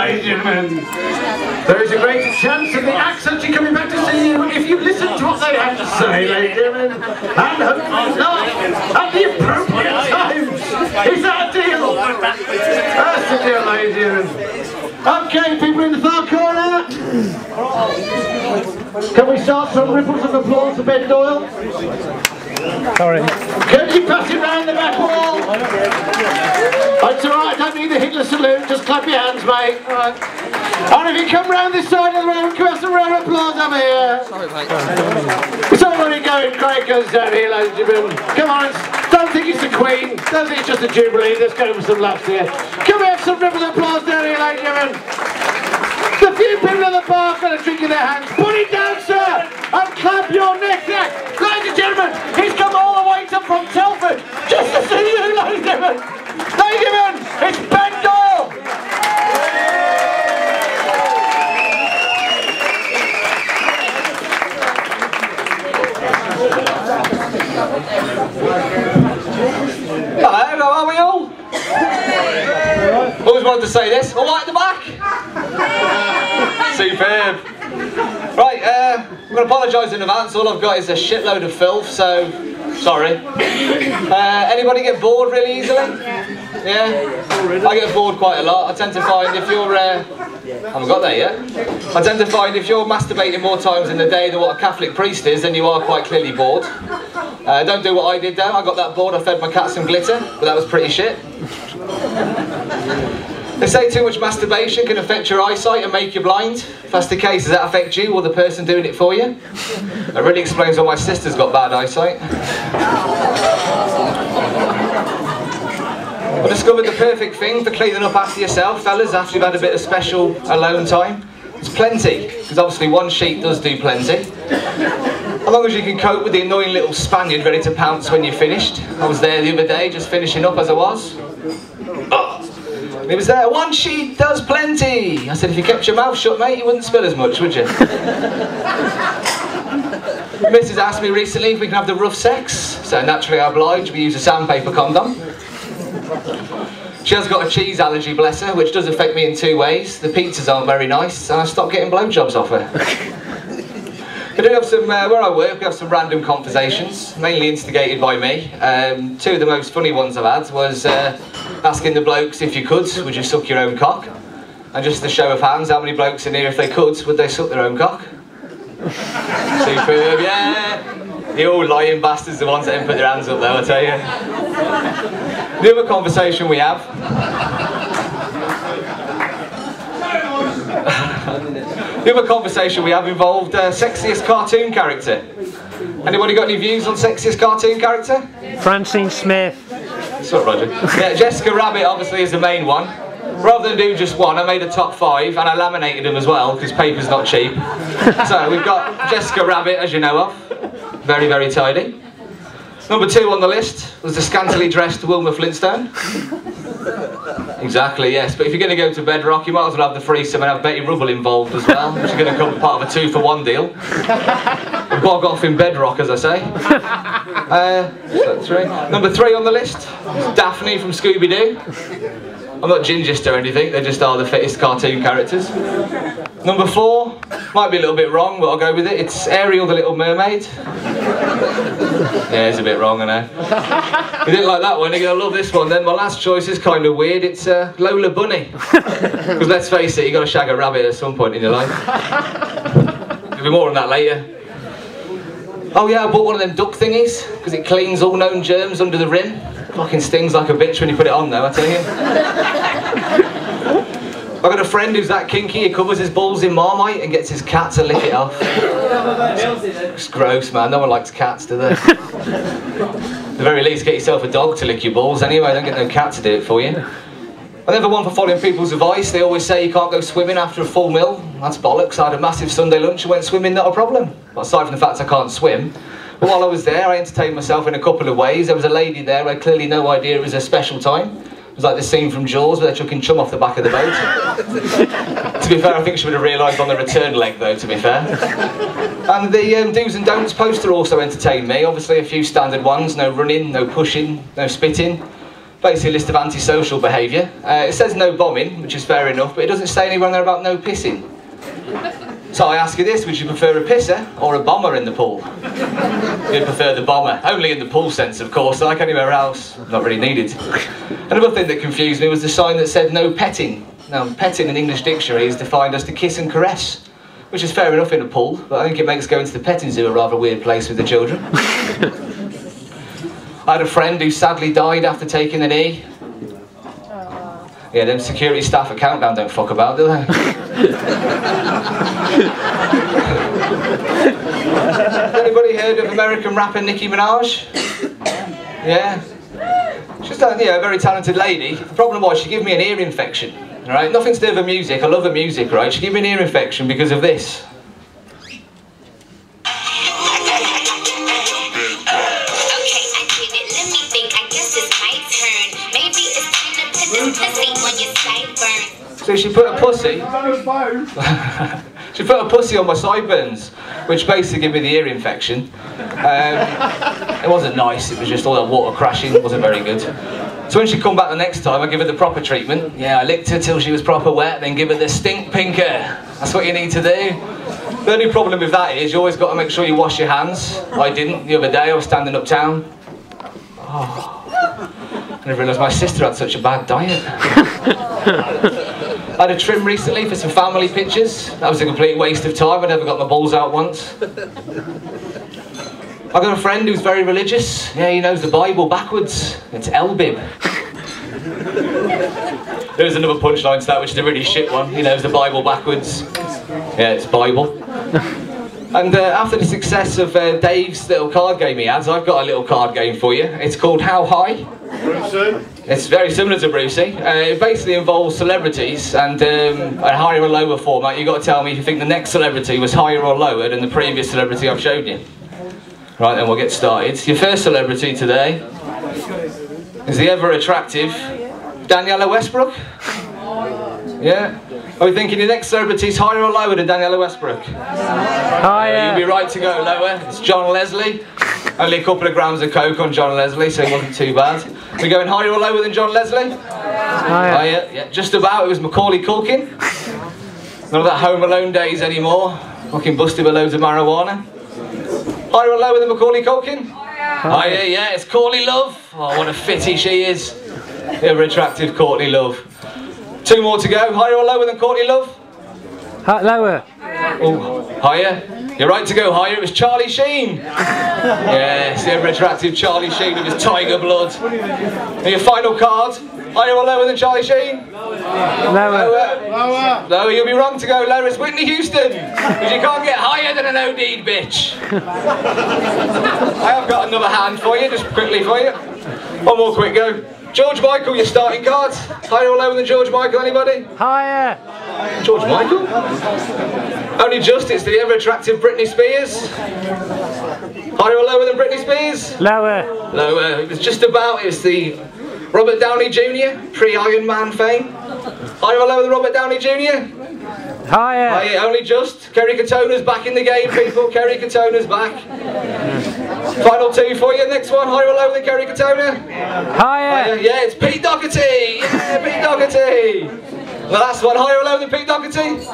ladies and gentlemen. There is a greater chance of the acts actually coming back to see you if you listen to what they have to say, ladies and gentlemen. And hopefully not at the appropriate times. Is that a deal? That's the deal, ladies and gentlemen. Okay, people in the far corner. Can we start some ripples of applause for Ben Doyle? Sorry. Can you pass it round the back wall? That's alright, I don't need the Hitler salute, just clap your hands, mate. Right. And if you come round this side of the room, give us a round of applause over here. Sorry, mate. It's already going crackers down here, ladies and gentlemen. Come on, don't think it's the Queen, don't think it's just a Jubilee, let's go for some laughs here. Can we have some ripples of applause down here, ladies and gentlemen? The few people at the bar got a drink in their hands. Put it down, sir, and clap your neck. Ladies and gentlemen, he's come all the way from Telford just to see you, ladies and gentlemen. Ladies and gentlemen, it's Ben Doyle. Hello, how are we all? Always wanted to say this. All right at the back? Superb. Right, I'm going to apologise in advance. All I've got is a shitload of filth, so sorry. Anybody get bored really easily? Yeah? I get bored quite a lot. I tend to find if you're... haven't got there yet. I tend to find if you're masturbating more times in the day than what a Catholic priest is, then you are quite clearly bored. Don't do what I did though. I got that bored, I fed my cat some glitter, but that was pretty shit. They say too much masturbation can affect your eyesight and make you blind. If that's the case, does that affect you or the person doing it for you? That really explains why my sister's got bad eyesight. I discovered the perfect thing for cleaning up after yourself, fellas, after you've had a bit of special alone time. It's plenty, because obviously one sheet does do plenty. As long as you can cope with the annoying little Spaniard ready to pounce when you're finished. I was there the other day, just finishing up as I was. Oh. And he was there, one sheet does plenty. I said, if you kept your mouth shut, mate, you wouldn't spill as much, would you? Mrs. asked me recently if we can have the rough sex. So naturally I obliged, we use a sandpaper condom. She has got a cheese allergy, bless her, which does affect me in two ways. The pizzas aren't very nice, and I stopped getting blowjobs off her. We do have some, where I work, we have some random conversations, mainly instigated by me. Two of the most funny ones I've had was asking the blokes if you could, would you suck your own cock? And just a show of hands, how many blokes in here, if they could, would they suck their own cock? Superb, yeah! The old lying bastards, the ones that didn't put their hands up though, I tell you. The other conversation we have... The other conversation we have involved sexiest cartoon character. Anybody got any views on sexiest cartoon character? Francine Smith. Sorry, Roger. Yeah, Jessica Rabbit obviously is the main one. Rather than do just one, I made a top 5 and I laminated them as well because paper's not cheap. So we've got Jessica Rabbit, as you know of. Very, very tidy. Number 2 on the list was the scantily dressed Wilma Flintstone. Exactly, yes, but if you're going to go to Bedrock, you might as well have the threesome and have Betty Rubble involved as well, which is going to come part of a 2-for-1 deal. Bog off in Bedrock, as I say. Number 3 on the list is Daphne from Scooby-Doo. I'm not gingist or anything, they just are the fittest cartoon characters. Number 4, might be a little bit wrong, but I'll go with it. It's Ariel the Little Mermaid. Yeah, it's a bit wrong, I know. You didn't like that one, you're going to love this one then. My last choice is kind of weird, it's Lola Bunny. Because let's face it, you've got to shag a rabbit at some point in your life. There'll be more on that later. Oh yeah, I bought one of them duck thingies, because it cleans all known germs under the rim. Fucking stings like a bitch when you put it on though, I tell you. I've got a friend who's that kinky, he covers his balls in Marmite and gets his cat to lick it off. It's gross, man, no one likes cats, do they? At the very least, get yourself a dog to lick your balls anyway, don't get no cat to do it for you. I'm never one for following people's advice. They always say you can't go swimming after a full meal. That's bollocks. I had a massive Sunday lunch and went swimming, not a problem. But aside from the fact I can't swim, but while I was there, I entertained myself in a couple of ways. There was a lady there who had clearly no idea it was a special time. It was like the scene from Jaws where they're chucking chum off the back of the boat. To be fair, I think she would have realised on the return leg though, to be fair. And the do's and don'ts poster also entertained me. Obviously a few standard ones, no running, no pushing, no spitting. Basically a list of antisocial behaviour. It says no bombing, which is fair enough, but it doesn't say anywhere on there about no pissing. So I ask you this, would you prefer a pisser or a bomber in the pool? You'd prefer the bomber. Only in the pool sense, of course, like anywhere else. Not really needed. Another thing that confused me was the sign that said no petting. Now, petting in English dictionary is defined as to kiss and caress, which is fair enough in a pool, but I think it makes going to the petting zoo a rather weird place with the children. I had a friend who sadly died after taking an E. Yeah, them security staff at Countdown don't fuck about, do they? Anybody heard of American rapper Nicki Minaj? Yeah? She's a very talented lady. The problem was she gave me an ear infection. Right? Nothing to do with her music. I love her music, right? She gave me an ear infection because of this. So she put a pussy. She put a pussy on my sideburns, which basically gave me the ear infection. It wasn't nice. It was just all that water crashing. It wasn't very good. So when she come back the next time, I give her the proper treatment. Yeah, I licked her till she was proper wet, then give her the stink pinker. That's what you need to do. The only problem with that is you always got to make sure you wash your hands. I didn't the other day. I was standing uptown. Oh. I didn't realise my sister had such a bad diet. I had a trim recently for some family pictures. That was a complete waste of time. I never got my balls out once. I got a friend who's very religious. Yeah, he knows the Bible backwards. It's Elbib. There's another punchline to that, which is a really shit one. He knows the Bible backwards. Yeah, it's Bible. And after the success of Dave's little card game he has, I've got a little card game for you. It's called How High? Brucey. It's very similar to Brucey. It basically involves celebrities and a higher or lower format. You've got to tell me if you think the next celebrity was higher or lower than the previous celebrity I've showed you. Right, then we'll get started. Your first celebrity today is the ever-attractive Daniela Westbrook. Yeah? Are we thinking your next celebrity is higher or lower than Daniela Westbrook? Higher. You'd be right to go lower. It's John Leslie. Only a couple of grams of coke on John Leslie, so it wasn't too bad. We're going higher or lower than John Leslie? Higher. Yeah, just about. It was Macaulay Culkin. None of that Home Alone days anymore. Fucking busted with loads of marijuana. Higher or lower than Macaulay Culkin? Higher, yeah. It's Courtney Love. Oh, what a fitty she is. Ever attractive Courtney Love. Two more to go. Higher or lower than Courtney Love? Lower. Oh, higher. You're right to go higher. It was Charlie Sheen. Yes, the ever attractive Charlie Sheen with his tiger blood. And your final card. Higher or lower than Charlie Sheen? Lower. Lower. You'll be wrong to go lower. It's Whitney Houston. Because you can't get higher than an OD'd bitch. I have got another hand for you, just quickly for you. One more quick go. George Michael, your starting cards. Higher or lower than George Michael, anybody? Higher. George Michael? Only just, it's the ever-attractive Britney Spears. Higher or lower than Britney Spears? Lower. Lower. It was just about, it's the Robert Downey Jr., pre-Iron Man fame. Higher or lower than Robert Downey Jr.? Higher. Higher, only just. Kerry Katona's back in the game, people. Kerry Katona's back. Final two for you. Next one, higher or lower than Kerry Katona? Higher. Yeah, it's Pete Doherty. Yeah, Pete Doherty. The last one, higher or lower than Pete Doherty?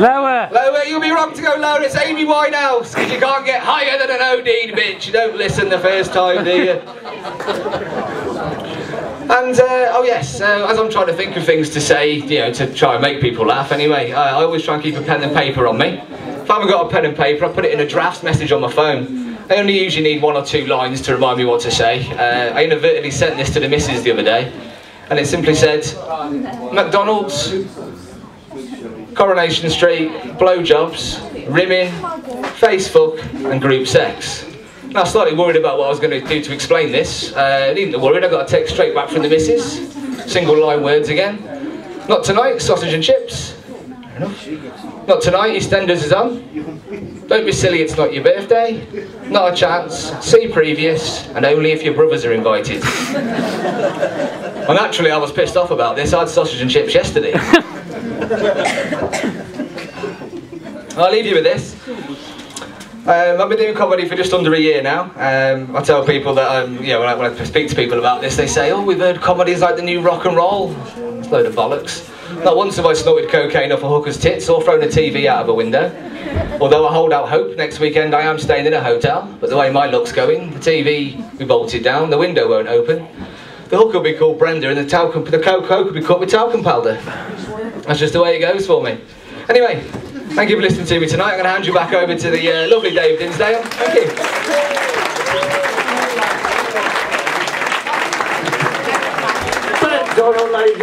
Lower. Lower, you'll be wrong to go lower. It's Amy Winehouse. Because you can't get higher than an OD'd bitch. You don't listen the first time, do you? And, oh yes, as I'm trying to think of things to say, you know, to try and make people laugh anyway, I always try and keep a pen and paper on me. If I haven't got a pen and paper, I put it in a drafts message on my phone. I only usually need 1 or 2 lines to remind me what to say. I inadvertently sent this to the missus the other day, and it simply said, McDonald's, Coronation Street, blowjobs, rimming, Facebook, and group sex. Now, I was slightly worried about what I was going to do to explain this. Needn't worried, I got a text straight back from the missus. Single line words again. Not tonight, sausage and chips. Fair enough. Not tonight, EastEnders is on. Don't be silly, it's not your birthday. Not a chance. See previous, and only if your brothers are invited. And actually, I was pissed off about this. I had sausage and chips yesterday. I'll leave you with this. I've been doing comedy for just under a year now. I tell people that, you know, when I speak to people about this, they say, oh, we've heard comedy is like the new rock and roll. It's a load of bollocks. Not once have I snorted cocaine off a hooker's tits or thrown a TV out of a window. Although I hold out hope, next weekend I am staying in a hotel, but the way my luck's going, the TV we bolted down, the window won't open. The hooker will be called Brenda and the coke will be cut with talcum powder. That's just the way it goes for me. Anyway, thank you for listening to me tonight. I'm going to hand you back over to the lovely Dave Dinsdale. Thank you. Doyle, ladies.